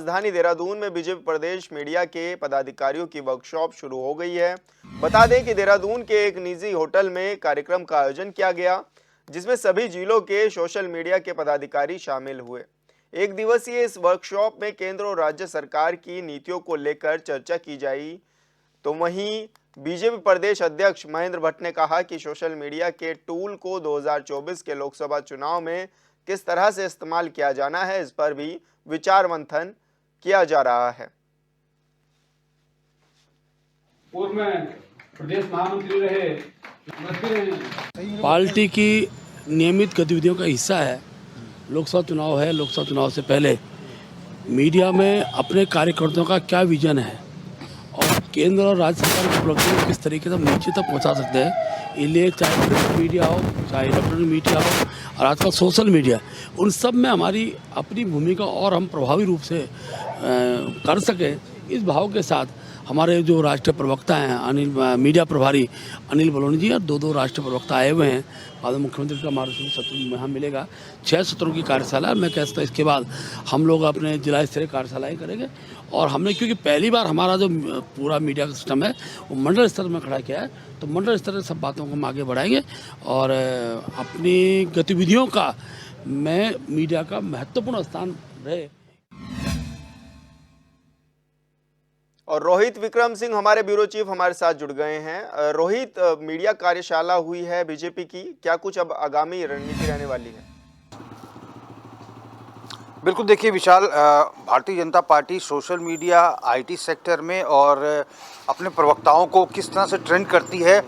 राजधानी देहरादून में बीजेपी प्रदेश मीडिया के पदाधिकारियों की वर्कशॉप शुरू हो गई है। बता दें कि देहरादून के एक निजी होटल में कार्यक्रम का आयोजन किया गया, जिसमें सभी जिलों के सोशल मीडिया के पदाधिकारी शामिल हुए। एक दिवसीय इस वर्कशॉप में केंद्र और राज्य सरकार की नीतियों को लेकर चर्चा की जाई। तो वहीं बीजेपी प्रदेश अध्यक्ष महेंद्र भट्ट ने कहा कि सोशल मीडिया के टूल को 2024 के लोकसभा चुनाव में किस तरह से इस्तेमाल किया जाना है, इस पर भी विचार मंथन किया जा रहा है। पूर्व में प्रदेश महामंत्री रहे, पार्टी की नियमित गतिविधियों का हिस्सा है। लोकसभा चुनाव है, लोकसभा चुनाव से पहले मीडिया में अपने कार्यकर्ताओं का क्या विजन है और केंद्र और राज्य सरकार की उपलब्धियों को किस तरीके से हम नीचे तक पहुंचा सकते हैं, इसलिए चाहे प्रिंट मीडिया हो, चाहे इलेक्ट्रॉनिक मीडिया हो और आजकल सोशल मीडिया, उन सब में हमारी अपनी भूमिका और हम प्रभावी रूप से कर सकें, इस भाव के साथ हमारे जो राष्ट्रीय प्रवक्ता हैं मीडिया प्रभारी अनिल बलूनी जी और दो राष्ट्रीय प्रवक्ता आए हुए हैं। बाद में मुख्यमंत्री का मार्गदर्शन सत्र यहाँ मिलेगा, 6 सत्रों की कार्यशाला। मैं कहता हूँ इसके बाद हम लोग अपने जिला स्तरीय कार्यशालाएँ करेंगे और हमने क्योंकि पहली बार हमारा जो पूरा मीडिया का सिस्टम है वो मंडल स्तर में खड़ा किया है, तो मंडल स्तर से सब बातों को हम आगे बढ़ाएंगे और अपनी गतिविधियों का में मीडिया का महत्वपूर्ण स्थान रहे। और रोहित विक्रम सिंह हमारे ब्यूरो चीफ हमारे साथ जुड़ गए हैं। रोहित, मीडिया कार्यशाला हुई है बीजेपी की, क्या कुछ अब आगामी रणनीति रहने वाली है? बिल्कुल, देखिए विशाल, Bharatiya Janata party social media, IT sector में और अपने प्रवक्ताओं को किस तरह से ट्रेंड करती है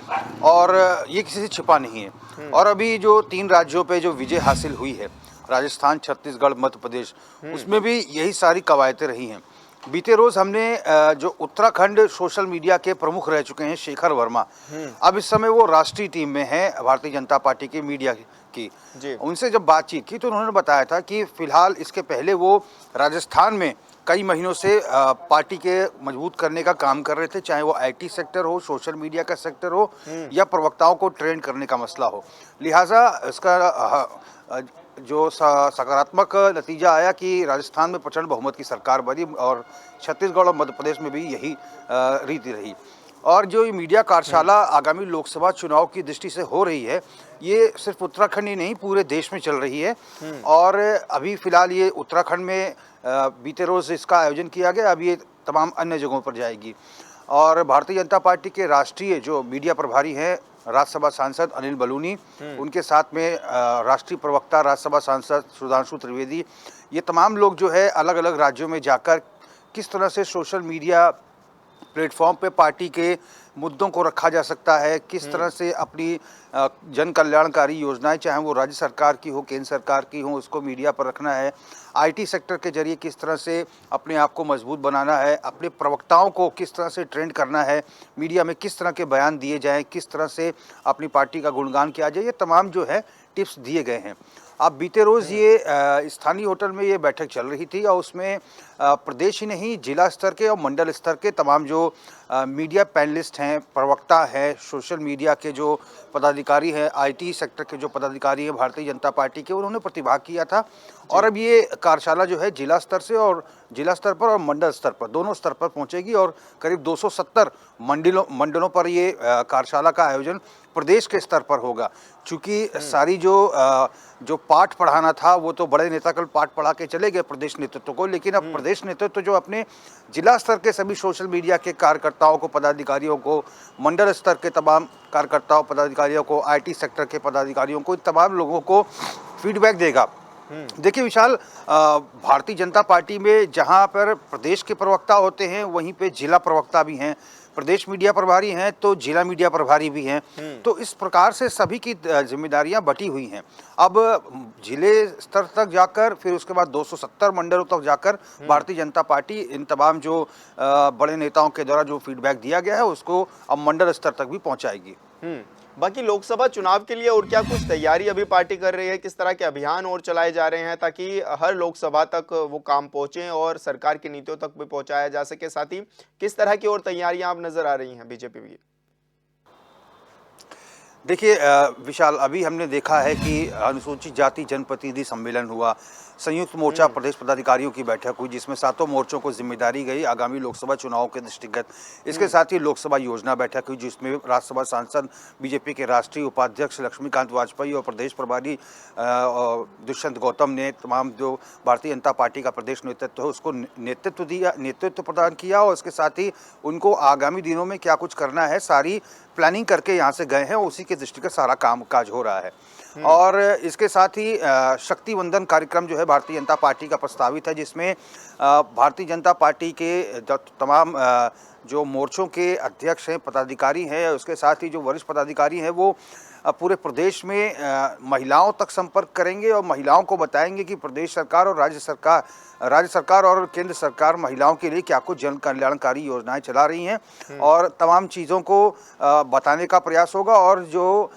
और ये किसी से छिपा नहीं है। और अभी जो 3 राज्यों पे जो विजय हासिल हुई है, राजस्थान, छत्तीसगढ़, मध्य प्रदेश, उसमें भी यही सारी कवायतें रही हैं। बीते रोज हमने जो उत्तराखंड सोशल मीडिया के प्रमुख रह चुके हैं शेखर वर्मा, अब इस समय वो राष्ट्रीय टीम में है भारतीय जनता पार्टी के मीडिया की, उनसे जब बातचीत की तो उन्होंने बताया था कि फिलहाल इसके पहले वो राजस्थान में कई महीनों से पार्टी के मजबूत करने का काम कर रहे थे, चाहे वो आईटी सेक्टर हो, सोशल मीडिया का सेक्टर हो या प्रवक्ताओं को ट्रेन करने का मसला हो। लिहाजा इसका जो सकारात्मक नतीजा आया कि राजस्थान में प्रचंड बहुमत की सरकार बनी और छत्तीसगढ़ और मध्य प्रदेश में भी यही रीति रही। और जो ये मीडिया कार्यशाला आगामी लोकसभा चुनाव की दृष्टि से हो रही है, ये सिर्फ उत्तराखंड ही नहीं पूरे देश में चल रही है। और अभी फिलहाल ये उत्तराखंड में बीते रोज इसका आयोजन किया गया, अब ये तमाम अन्य जगहों पर जाएगी। और भारतीय जनता पार्टी के राष्ट्रीय जो मीडिया प्रभारी हैं, राज्यसभा सांसद अनिल बलूनी, उनके साथ में राष्ट्रीय प्रवक्ता राज्यसभा सांसद सुधांशु त्रिवेदी, ये तमाम लोग जो है अलग अलग राज्यों में जाकर किस तरह से सोशल मीडिया प्लेटफॉर्म पे पार्टी के मुद्दों को रखा जा सकता है, किस तरह से अपनी जन कल्याणकारी योजनाएं, चाहे वो राज्य सरकार की हो, केंद्र सरकार की हो, उसको मीडिया पर रखना है। आईटी सेक्टर के जरिए किस तरह से अपने आप को मजबूत बनाना है, अपने प्रवक्ताओं को किस तरह से ट्रेंड करना है, मीडिया में किस तरह के बयान दिए जाएं, किस तरह से अपनी पार्टी का गुणगान किया जाए, ये तमाम जो है टिप्स दिए गए हैं। अब बीते रोज़ ये स्थानीय होटल में ये बैठक चल रही थी और उसमें प्रदेश ही नहीं जिला स्तर के और मंडल स्तर के तमाम जो मीडिया पैनलिस्ट हैं, प्रवक्ता हैं, सोशल मीडिया के जो पदाधिकारी हैं, आईटी सेक्टर के जो पदाधिकारी हैं भारतीय जनता पार्टी के, उन्होंने प्रतिभाग किया था। और अब ये कार्यशाला जो है जिला स्तर से और जिला स्तर पर और मंडल स्तर पर, दोनों स्तर पर पहुंचेगी और करीब 270 मंडलों पर ये कार्यशाला का आयोजन प्रदेश के स्तर पर होगा। चूँकि सारी जो पाठ पढ़ाना था वो तो बड़े नेता कल पाठ पढ़ा के चले गए प्रदेश नेतृत्व को, लेकिन अब प्रदेश नेतृत्व जो अपने जिला स्तर के सभी सोशल मीडिया के कार्यकर्ताओं को, पदाधिकारियों को, मंडल स्तर के तमाम कार्यकर्ताओं, पदाधिकारियों को, आईटी सेक्टर के पदाधिकारियों को, तमाम लोगों को फीडबैक देगा। देखिए विशाल, भारतीय जनता पार्टी में जहां पर प्रदेश के प्रवक्ता होते हैं वहीं पे जिला प्रवक्ता भी हैं, प्रदेश मीडिया प्रभारी हैं तो जिला मीडिया प्रभारी भी हैं, तो इस प्रकार से सभी की जिम्मेदारियां बटी हुई हैं। अब जिले स्तर तक जाकर फिर उसके बाद 270 मंडलों तक जाकर भारतीय जनता पार्टी इन तमाम जो बड़े नेताओं के द्वारा जो फीडबैक दिया गया है उसको अब मंडल स्तर तक भी पहुंचाएगी। बाकी लोकसभा चुनाव के लिए और क्या कुछ तैयारी अभी पार्टी कर रही है, किस तरह के अभियान और चलाए जा रहे हैं ताकि हर लोकसभा तक वो काम पहुंचे और सरकार की नीतियों तक भी पहुंचाया जा सके, साथ ही किस तरह की और तैयारियां अब नजर आ रही हैं बीजेपी की? देखिए विशाल, अभी हमने देखा है कि अनुसूचित जाति जनप्रतिनिधि सम्मेलन हुआ, संयुक्त मोर्चा प्रदेश पदाधिकारियों की बैठक हुई, जिसमें सातों मोर्चों को जिम्मेदारी गई आगामी लोकसभा चुनाव के दृष्टिगत। इसके साथ ही लोकसभा योजना बैठक हुई, जिसमें राज्यसभा सांसद, बीजेपी के राष्ट्रीय उपाध्यक्ष लक्ष्मीकांत वाजपेयी और प्रदेश प्रभारी दुष्यंत गौतम ने तमाम जो भारतीय जनता पार्टी का प्रदेश नेतृत्व है उसको नेतृत्व प्रदान किया, और इसके साथ ही उनको आगामी दिनों में क्या कुछ करना है सारी प्लानिंग करके यहाँ से गए हैं, उसी के दृष्टिगत सारा काम काज हो रहा है। और इसके साथ ही शक्ति वंदन कार्यक्रम जो है भारतीय जनता पार्टी का प्रस्तावित है, जिसमें भारतीय जनता पार्टी के तमाम जो मोर्चों के अध्यक्ष हैं, पदाधिकारी हैं, उसके साथ ही जो वरिष्ठ पदाधिकारी हैं वो पूरे प्रदेश में महिलाओं तक संपर्क करेंगे और महिलाओं को बताएंगे कि प्रदेश सरकार और राज्य सरकार और केंद्र सरकार महिलाओं के लिए क्या कुछ जन कल्याणकारी योजनाएं चला रही हैं, और तमाम चीज़ों को बताने का प्रयास होगा, और जो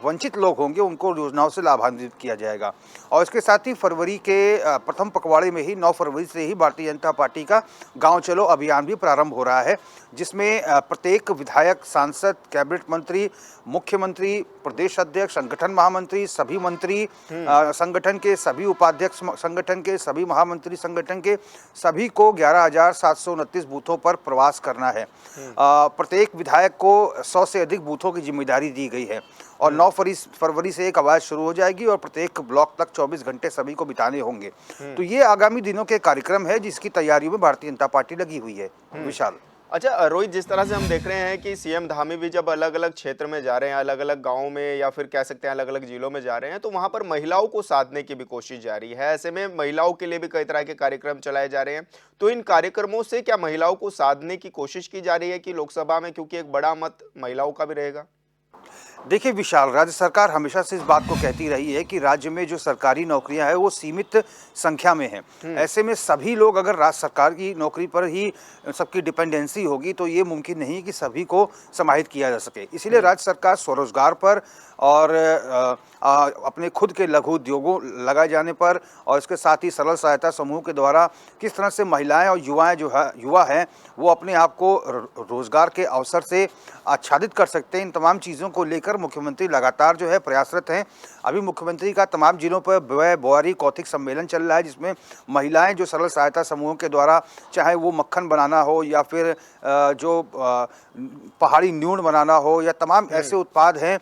वंचित लोग होंगे उनको योजनाओं से लाभान्वित किया जाएगा। और इसके साथ ही फरवरी के प्रथम पखवाड़े में ही 9 फरवरी से ही भारतीय जनता पार्टी का गाँव चलो अभियान भी प्रारंभ हो रहा है, जिसमें प्रत्येक विधायक, सांसद, कैबिनेट मंत्री, मुख्यमंत्री, प्रदेश अध्यक्ष, संगठन महामंत्री, सभी मंत्री, संगठन के सभी उपाध्यक्ष, संगठन के सभी महामंत्री, संगठन के सभी को 11,729 बूथों पर प्रवास करना है। प्रत्येक विधायक को 100 से अधिक बूथों की जिम्मेदारी दी गई है, और 9 फरवरी से एक आवाज़ शुरू हो जाएगी और प्रत्येक ब्लॉक तक 24 घंटे सभी को बिताने होंगे। तो ये आगामी दिनों के कार्यक्रम है जिसकी तैयारियों में भारतीय जनता पार्टी लगी हुई है। विशाल। अच्छा रोहित, जिस तरह से हम देख रहे हैं कि सीएम धामी भी जब अलग अलग क्षेत्र में जा रहे हैं, अलग अलग गांवों में या फिर कह सकते हैं अलग अलग जिलों में जा रहे हैं, तो वहां पर महिलाओं को साधने की भी कोशिश जारी है। ऐसे में महिलाओं के लिए भी कई तरह के कार्यक्रम चलाए जा रहे हैं, तो इन कार्यक्रमों से क्या महिलाओं को साधने की कोशिश की जा रही है कि लोकसभा में, क्योंकि एक बड़ा मत महिलाओं का भी रहेगा? देखिए विशाल, राज्य सरकार हमेशा से इस बात को कहती रही है कि राज्य में जो सरकारी नौकरियां हैं वो सीमित संख्या में हैं। ऐसे में सभी लोग अगर राज्य सरकार की नौकरी पर ही सबकी डिपेंडेंसी होगी तो ये मुमकिन नहीं कि सभी को समाहित किया जा सके। इसीलिए राज्य सरकार स्वरोजगार पर और अपने खुद के लघु उद्योगों लगाए जाने पर, और इसके साथ ही सरल सहायता समूह के द्वारा किस तरह से महिलाएं और युवा हैं वो अपने आप को रोजगार के अवसर से आच्छादित कर सकते हैं, इन तमाम चीज़ों को लेकर मुख्यमंत्री लगातार जो है प्रयासरत हैं। अभी मुख्यमंत्री का तमाम जिलों पर बुआरी कौतिक सम्मेलन चल रहा है, जिसमें महिलाएं जो सरल सहायता समूहों के द्वारा, चाहे वो मक्खन बनाना हो या फिर जो पहाड़ी न्यून बनाना हो, या तमाम ऐसे उत्पाद हैं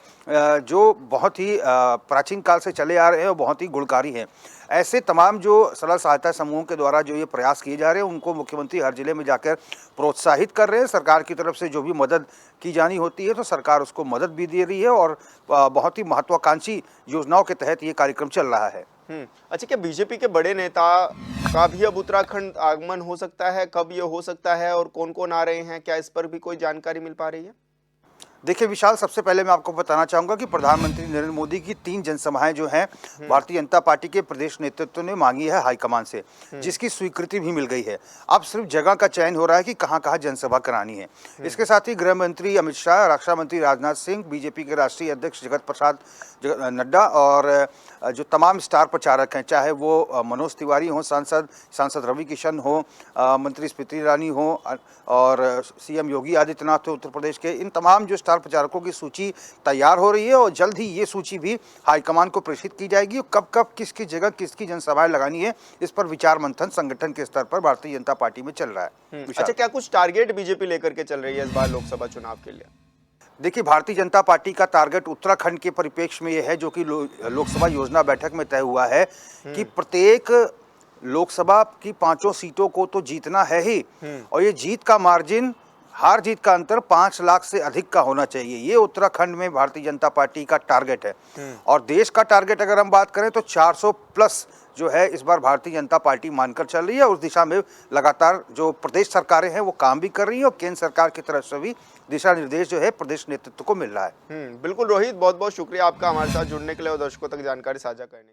जो बहुत ही प्राचीन काल से चले आ रहे हैं और बहुत ही गुणकारी हैं, ऐसे तमाम जो सरल सहायता समूहों के द्वारा जो ये प्रयास किए जा रहे हैं उनको मुख्यमंत्री हर जिले में जाकर प्रोत्साहित कर रहे हैं। सरकार की तरफ से जो भी मदद की जानी होती है तो सरकार उसको मदद भी दे रही है, और बहुत ही महत्वाकांक्षी योजनाओं के तहत ये कार्यक्रम चल रहा है। अच्छा, क्या बीजेपी के बड़े नेता का भी अब उत्तराखंड आगमन हो सकता है? कब ये हो सकता है और कौन कौन आ रहे हैं? क्या इस पर भी कोई जानकारी मिल पा रही है? देखिए विशाल, सबसे पहले मैं आपको बताना चाहूँगा कि प्रधानमंत्री नरेंद्र मोदी की 3 जनसभाएं जो हैं भारतीय जनता पार्टी के प्रदेश नेतृत्व ने मांगी है हाईकमान से, जिसकी स्वीकृति भी मिल गई है। अब सिर्फ जगह का चयन हो रहा है कि कहाँ कहाँ जनसभा करानी है। इसके साथ ही गृह मंत्री अमित शाह, रक्षा मंत्री राजनाथ सिंह, बीजेपी के राष्ट्रीय अध्यक्ष जगत प्रसाद नड्डा और जो तमाम स्टार प्रचारक हैं, चाहे वो मनोज तिवारी हों, सांसद रवि किशन हो, मंत्री स्मृति ईरानी हो, और सीएम योगी आदित्यनाथ हो उत्तर प्रदेश के, इन तमाम जो स्टार प्रचारकों की सूची तैयार हो रही है और जल्द ही ये सूची भी हाईकमान को प्रेषित की जाएगी। कब कब किसकी जगह किसकी जनसभाएं लगानी है, इस पर विचार मंथन संगठन के स्तर पर भारतीय जनता पार्टी में चल रहा है। अच्छा, क्या कुछ टारगेट बीजेपी लेकर के चल रही है इस बार लोकसभा चुनाव के लिए? देखिए, भारतीय जनता पार्टी का टारगेट उत्तराखंड के परिप्रेक्ष्य में यह है, जो कि लोकसभा योजना बैठक में तय हुआ है कि प्रत्येक लोकसभा की 5 सीटों को तो जीतना है ही, और ये जीत का मार्जिन, हार जीत का अंतर 5 लाख से अधिक का होना चाहिए। ये उत्तराखंड में भारतीय जनता पार्टी का टारगेट है। और देश का टारगेट अगर हम बात करें तो 400 प्लस जो है इस बार भारतीय जनता पार्टी मानकर चल रही है। उस दिशा में लगातार जो प्रदेश सरकारें हैं वो काम भी कर रही है, और केंद्र सरकार की तरफ से भी दिशा निर्देश जो है प्रदेश नेतृत्व को मिल रहा है। बिल्कुल रोहित, बहुत बहुत शुक्रिया आपका हमारे साथ जुड़ने के लिए और दर्शकों तक जानकारी साझा करने के लिए।